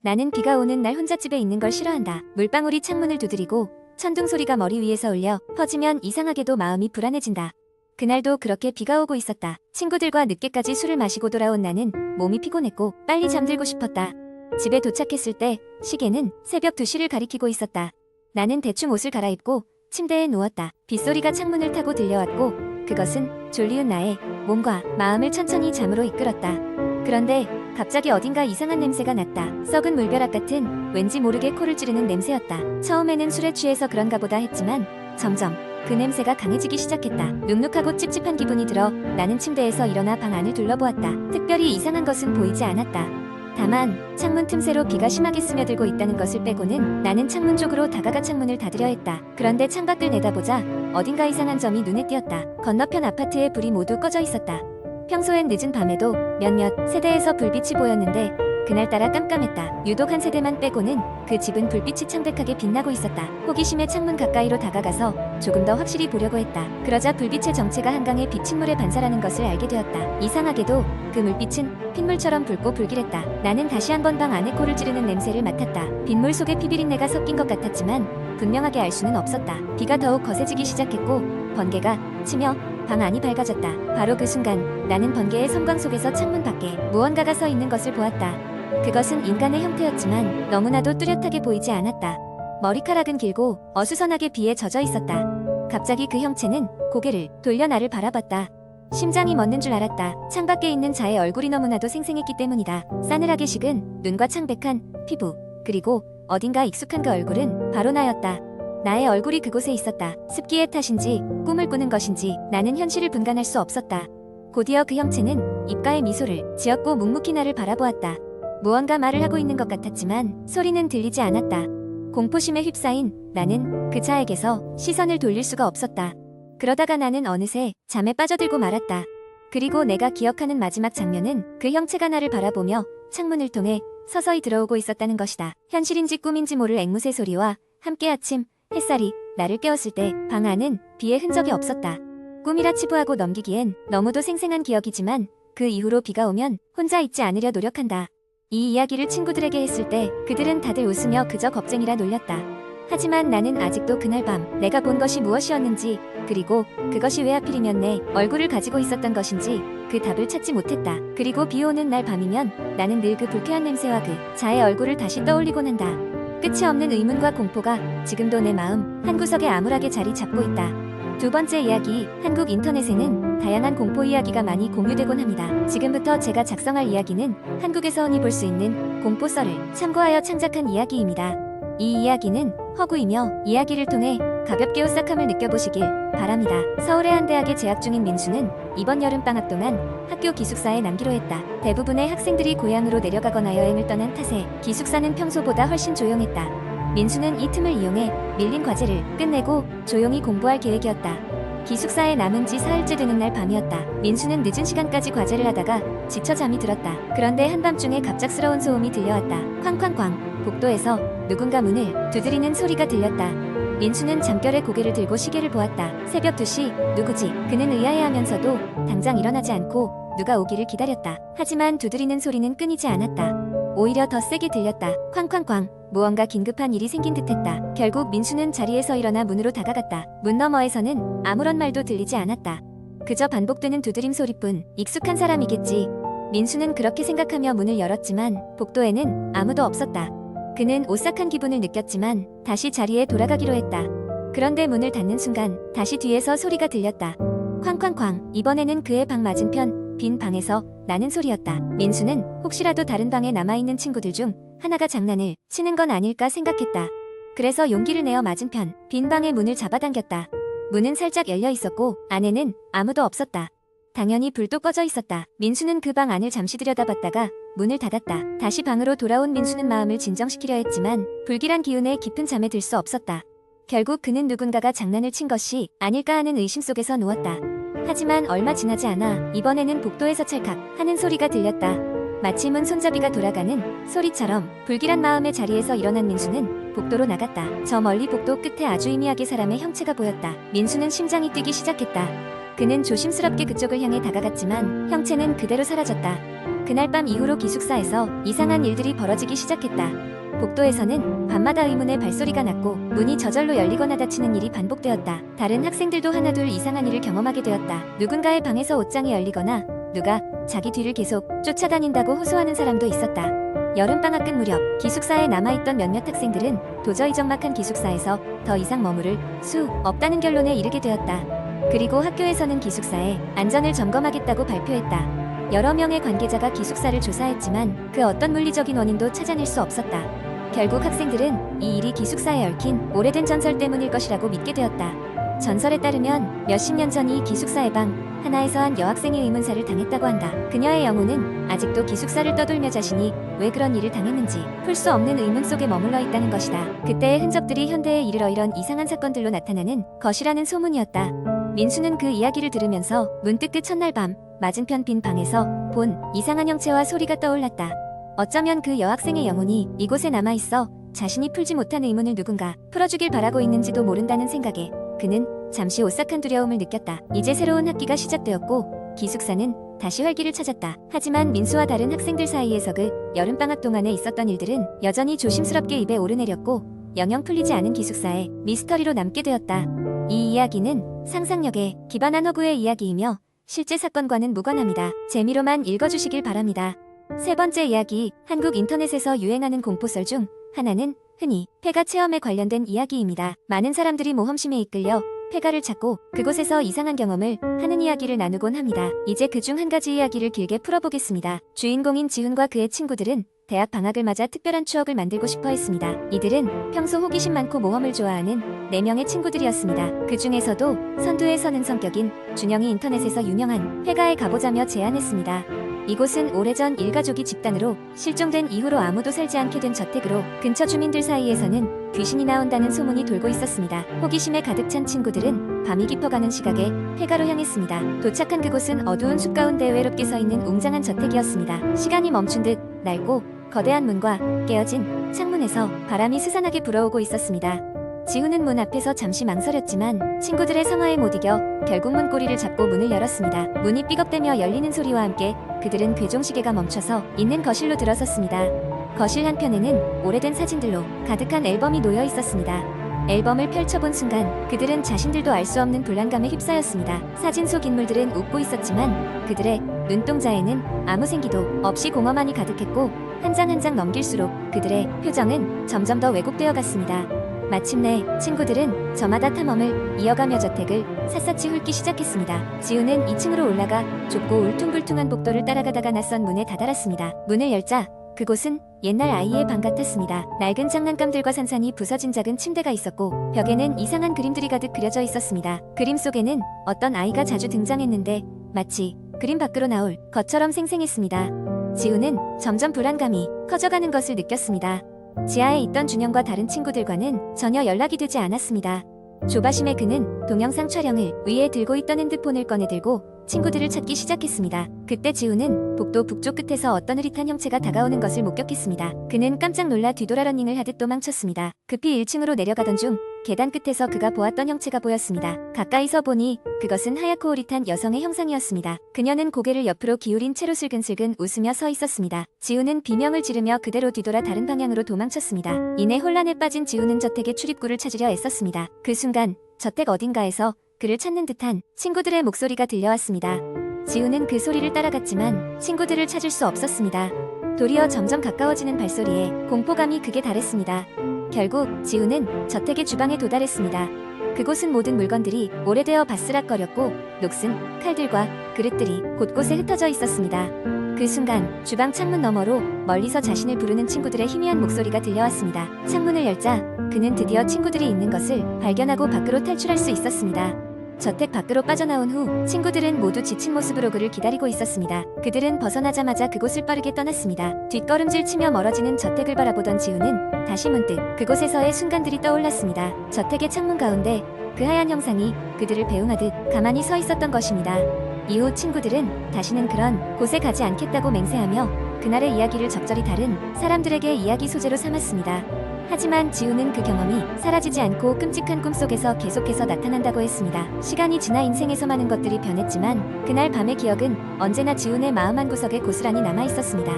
나는 비가 오는 날 혼자 집에 있는 걸 싫어한다. 물방울이 창문을 두드리고 천둥 소리가 머리 위에서 울려 퍼지면 이상하게도 마음이 불안해진다. 그날도 그렇게 비가 오고 있었다. 친구들과 늦게까지 술을 마시고 돌아온 나는 몸이 피곤했고 빨리 잠들고 싶었다. 집에 도착했을 때 시계는 새벽 2시를 가리키고 있었다. 나는 대충 옷을 갈아입고 침대에 누웠다. 빗소리가 창문을 타고 들려왔고 그것은 졸리운 나의 몸과 마음을 천천히 잠으로 이끌었다. 그런데 갑자기 어딘가 이상한 냄새가 났다. 썩은 물벼락 같은 왠지 모르게 코를 찌르는 냄새였다. 처음에는 술에 취해서 그런가 보다 했지만 점점 그 냄새가 강해지기 시작했다. 눅눅하고 찝찝한 기분이 들어 나는 침대에서 일어나 방 안을 둘러보았다. 특별히 이상한 것은 보이지 않았다. 다만 창문 틈새로 비가 심하게 스며들고 있다는 것을 빼고는 나는 창문 쪽으로 다가가 창문을 닫으려 했다. 그런데 창밖을 내다보자 어딘가 이상한 점이 눈에 띄었다. 건너편 아파트의 불이 모두 꺼져 있었다. 평소엔 늦은 밤에도 몇몇 세대에서 불빛이 보였는데 그날따라 깜깜했다. 유독 한 세대만 빼고는 그 집은 불빛이 창백하게 빛나고 있었다. 호기심에 창문 가까이로 다가가서 조금 더 확실히 보려고 했다. 그러자 불빛의 정체가 한강의 비침물에 반사라는 것을 알게 되었다. 이상하게도 그 물빛은 핏물처럼 붉고 불길했다. 나는 다시 한번 방 안에 코를 찌르는 냄새를 맡았다. 빗물 속에 피비린내가 섞인 것 같았지만 분명하게 알 수는 없었다. 비가 더욱 거세지기 시작했고 번개가 치며 방 안이 밝아졌다. 바로 그 순간 나는 번개의 섬광 속에서 창문 밖에 무언가가 서 있는 것을 보았다. 그것은 인간의 형태였지만 너무나도 뚜렷하게 보이지 않았다. 머리카락은 길고 어수선하게 비에 젖어 있었다. 갑자기 그 형체는 고개를 돌려 나를 바라봤다. 심장이 멎는 줄 알았다. 창밖에 있는 자의 얼굴이 너무나도 생생했기 때문이다. 싸늘하게 식은 눈과 창백한 피부, 그리고 어딘가 익숙한 그 얼굴은 바로 나였다. 나의 얼굴이 그곳에 있었다. 습기의 탓인지 꿈을 꾸는 것인지 나는 현실을 분간할 수 없었다. 곧이어 그 형체는 입가에 미소를 지었고 묵묵히 나를 바라보았다. 무언가 말을 하고 있는 것 같았지만 소리는 들리지 않았다. 공포심에 휩싸인 나는 그 자에게서 시선을 돌릴 수가 없었다. 그러다가 나는 어느새 잠에 빠져들고 말았다. 그리고 내가 기억하는 마지막 장면은 그 형체가 나를 바라보며 창문을 통해 서서히 들어오고 있었다는 것이다. 현실인지 꿈인지 모를 앵무새 소리와 함께 아침 햇살이 나를 깨웠을 때 방 안은 비의 흔적이 없었다. 꿈이라 치부하고 넘기기엔 너무도 생생한 기억이지만 그 이후로 비가 오면 혼자 있지 않으려 노력한다. 이 이야기를 친구들에게 했을 때 그들은 다들 웃으며 그저 겁쟁이라 놀렸다. 하지만 나는 아직도 그날 밤 내가 본 것이 무엇이었는지 그리고 그것이 왜 하필이면 내 얼굴을 가지고 있었던 것인지 그 답을 찾지 못했다. 그리고 비 오는 날 밤이면 나는 늘 그 불쾌한 냄새와 그 자의 얼굴을 다시 떠올리곤 한다. 끝이 없는 의문과 공포가 지금도 내 마음 한구석에 암울하게 자리 잡고 있다. 두 번째 이야기, 한국 인터넷에는 다양한 공포 이야기가 많이 공유되곤 합니다. 지금부터 제가 작성할 이야기는 한국에서 흔히 볼 수 있는 공포 썰을 참고하여 창작한 이야기입니다. 이 이야기는 허구이며 이야기를 통해 가볍게 오싹함을 느껴보시길 바랍니다. 서울의 한 대학에 재학 중인 민수는 이번 여름방학 동안 학교 기숙사에 남기로 했다. 대부분의 학생들이 고향으로 내려가거나 여행을 떠난 탓에 기숙사는 평소보다 훨씬 조용했다. 민수는 이 틈을 이용해 밀린 과제를 끝내고 조용히 공부할 계획이었다. 기숙사에 남은 지 사흘째 되는 날 밤이었다. 민수는 늦은 시간까지 과제를 하다가 지쳐 잠이 들었다. 그런데 한밤중에 갑작스러운 소음이 들려왔다. 쾅쾅쾅. 복도에서 누군가 문을 두드리는 소리가 들렸다. 민수는 잠결에 고개를 들고 시계를 보았다. 새벽 2시. 누구지? 그는 의아해하면서도 당장 일어나지 않고 누가 오기를 기다렸다. 하지만 두드리는 소리는 끊이지 않았다. 오히려 더 세게 들렸다. 쾅쾅쾅. 무언가 긴급한 일이 생긴 듯했다. 결국 민수는 자리에서 일어나 문으로 다가갔다. 문 너머에서는 아무런 말도 들리지 않았다. 그저 반복되는 두드림 소리뿐. 익숙한 사람이겠지. 민수는 그렇게 생각하며 문을 열었지만 복도에는 아무도 없었다. 그는 오싹한 기분을 느꼈지만 다시 자리에 돌아가기로 했다. 그런데 문을 닫는 순간 다시 뒤에서 소리가 들렸다. 쾅쾅쾅. 이번에는 그의 방 맞은편 빈 방에서 나는 소리였다. 민수는 혹시라도 다른 방에 남아있는 친구들 중 하나가 장난을 치는 건 아닐까 생각했다. 그래서 용기를 내어 맞은편 빈 방의 문을 잡아당겼다. 문은 살짝 열려 있었고 안에는 아무도 없었다. 당연히 불도 꺼져 있었다. 민수는 그 방 안을 잠시 들여다봤다가 문을 닫았다. 다시 방으로 돌아온 민수는 마음을 진정시키려 했지만 불길한 기운에 깊은 잠에 들 수 없었다. 결국 그는 누군가가 장난을 친 것이 아닐까 하는 의심 속에서 누웠다. 하지만 얼마 지나지 않아 이번에는 복도에서 찰칵 하는 소리가 들렸다. 마치 문 손잡이가 돌아가는 소리처럼 불길한 마음의 자리에서 일어난 민수는 복도로 나갔다. 저 멀리 복도 끝에 아주 희미하게 사람의 형체가 보였다. 민수는 심장이 뛰기 시작했다. 그는 조심스럽게 그쪽을 향해 다가갔지만 형체는 그대로 사라졌다. 그날 밤 이후로 기숙사에서 이상한 일들이 벌어지기 시작했다. 복도에서는 밤마다 의문의 발소리가 났고 문이 저절로 열리거나 닫히는 일이 반복되었다. 다른 학생들도 하나둘 이상한 일을 경험하게 되었다. 누군가의 방에서 옷장이 열리거나 누가 자기 뒤를 계속 쫓아다닌다고 호소하는 사람도 있었다. 여름방학 끝 무렵 기숙사에 남아있던 몇몇 학생들은 도저히 적막한 기숙사에서 더 이상 머무를 수 없다는 결론에 이르게 되었다. 그리고 학교에서는 기숙사의 안전을 점검하겠다고 발표했다. 여러 명의 관계자가 기숙사를 조사했지만 그 어떤 물리적인 원인도 찾아낼 수 없었다. 결국 학생들은 이 일이 기숙사에 얽힌 오래된 전설 때문일 것이라고 믿게 되었다. 전설에 따르면 몇십 년 전 이 기숙사의 방 하나에서 한 여학생이 의문사를 당했다고 한다. 그녀의 영혼은 아직도 기숙사를 떠돌며 자신이 왜 그런 일을 당했는지 풀 수 없는 의문 속에 머물러 있다는 것이다. 그때의 흔적들이 현대에 이르러 이런 이상한 사건들로 나타나는 것이라는 소문이었다. 민수는 그 이야기를 들으면서 문득 그 첫날 밤 맞은편 빈 방에서 본 이상한 형체와 소리가 떠올랐다. 어쩌면 그 여학생의 영혼이 이곳에 남아있어 자신이 풀지 못한 의문을 누군가 풀어주길 바라고 있는지도 모른다는 생각에 그는 잠시 오싹한 두려움을 느꼈다. 이제 새로운 학기가 시작되었고 기숙사는 다시 활기를 찾았다. 하지만 민수와 다른 학생들 사이에서 그 여름방학 동안에 있었던 일들은 여전히 조심스럽게 입에 오르내렸고 영영 풀리지 않은 기숙사에 미스터리로 남게 되었다. 이 이야기는 상상력에 기반한 허구의 이야기이며 실제 사건과는 무관합니다. 재미로만 읽어주시길 바랍니다. 세 번째 이야기, 한국 인터넷에서 유행하는 공포설 중 하나는 흔히 폐가 체험에 관련된 이야기입니다. 많은 사람들이 모험심에 이끌려 폐가를 찾고 그곳에서 이상한 경험을 하는 이야기를 나누곤 합니다. 이제 그중 한 가지 이야기를 길게 풀어보겠습니다. 주인공인 지훈과 그의 친구들은 대학 방학을 맞아 특별한 추억을 만들고 싶어 했습니다. 이들은 평소 호기심 많고 모험을 좋아하는 4명의 친구들이었습니다. 그 중에서도 선두에 서는 성격인 준영이 인터넷에서 유명한 폐가에 가보자며 제안했습니다. 이곳은 오래전 일가족이 집단으로 실종된 이후로 아무도 살지 않게 된 저택으로 근처 주민들 사이에서는 귀신이 나온다는 소문이 돌고 있었습니다. 호기심에 가득 찬 친구들은 밤이 깊어가는 시각에 폐가로 향했습니다. 도착한 그곳은 어두운 숲 가운데 외롭게 서 있는 웅장한 저택이었습니다. 시간이 멈춘 듯 낡고 거대한 문과 깨어진 창문에서 바람이 스산하게 불어오고 있었습니다. 지훈은 문 앞에서 잠시 망설였지만 친구들의 성화에 못 이겨 결국 문고리를 잡고 문을 열었습니다. 문이 삐걱대며 열리는 소리와 함께 그들은 괴종시계가 멈춰서 있는 거실로 들어섰습니다. 거실 한편에는 오래된 사진들로 가득한 앨범이 놓여 있었습니다. 앨범을 펼쳐본 순간 그들은 자신들도 알 수 없는 불안감에 휩싸였습니다. 사진 속 인물들은 웃고 있었지만 그들의 눈동자에는 아무 생기도 없이 공허만이 가득했고 한 장 한 장 넘길수록 그들의 표정은 점점 더 왜곡되어 갔습니다. 마침내 친구들은 저마다 탐험을 이어가며 저택을 샅샅이 훑기 시작했습니다. 지훈은 2층으로 올라가 좁고 울퉁불퉁한 복도를 따라가다가 낯선 문에 다다랐습니다. 문을 열자 그곳은 옛날 아이의 방 같았습니다. 낡은 장난감들과 산산이 부서진 작은 침대가 있었고 벽에는 이상한 그림들이 가득 그려져 있었습니다. 그림 속에는 어떤 아이가 자주 등장했는데 마치 그림 밖으로 나올 것처럼 생생했습니다. 지훈은 점점 불안감이 커져가는 것을 느꼈습니다. 지하에 있던 준영과 다른 친구들과는 전혀 연락이 되지 않았습니다. 조바심에 그는 동영상 촬영을 위해 들고 있던 핸드폰을 꺼내들고 친구들을 찾기 시작했습니다. 그때 지훈은 복도 북쪽 끝에서 어떤 흐릿한 형체가 다가오는 것을 목격했습니다. 그는 깜짝 놀라 뒤돌아 러닝을 하듯 도망쳤습니다. 급히 1층으로 내려가던 중 계단 끝에서 그가 보았던 형체가 보였습니다. 가까이서 보니 그것은 하얗고 흐릿한 여성의 형상이었습니다. 그녀는 고개를 옆으로 기울인 채로 슬근슬근 웃으며 서 있었습니다. 지훈은 비명을 지르며 그대로 뒤돌아 다른 방향으로 도망쳤습니다. 이내 혼란에 빠진 지훈은 저택의 출입구를 찾으려 애썼습니다. 그 순간 저택 어딘가에서 그를 찾는 듯한 친구들의 목소리가 들려왔습니다. 지훈은 그 소리를 따라갔지만 친구들을 찾을 수 없었습니다. 도리어 점점 가까워지는 발소리에 공포감이 극에 달했습니다. 결국 지훈은 저택의 주방에 도달했습니다. 그곳은 모든 물건들이 오래되어 바스락거렸고 녹슨 칼들과 그릇들이 곳곳에 흩어져 있었습니다. 그 순간 주방 창문 너머로 멀리서 자신을 부르는 친구들의 희미한 목소리가 들려왔습니다. 창문을 열자 그는 드디어 친구들이 있는 것을 발견하고 밖으로 탈출할 수 있었습니다. 저택 밖으로 빠져나온 후 친구들은 모두 지친 모습으로 그를 기다리고 있었습니다. 그들은 벗어나자마자 그곳을 빠르게 떠났습니다. 뒷걸음질 치며 멀어지는 저택을 바라보던 지훈은 다시 문득 그곳에서의 순간들이 떠올랐습니다. 저택의 창문 가운데 그 하얀 형상이 그들을 배웅하듯 가만히 서 있었던 것입니다. 이후 친구들은 다시는 그런 곳에 가지 않겠다고 맹세하며 그날의 이야기를 적절히 다른 사람들에게 이야기 소재로 삼았습니다. 하지만 지우는 그 경험이 사라지지 않고 끔찍한 꿈속에서 계속해서 나타난다고 했습니다. 시간이 지나 인생에서 많은 것들이 변했지만 그날 밤의 기억은 언제나 지훈의 마음 한구석에 고스란히 남아 있었습니다.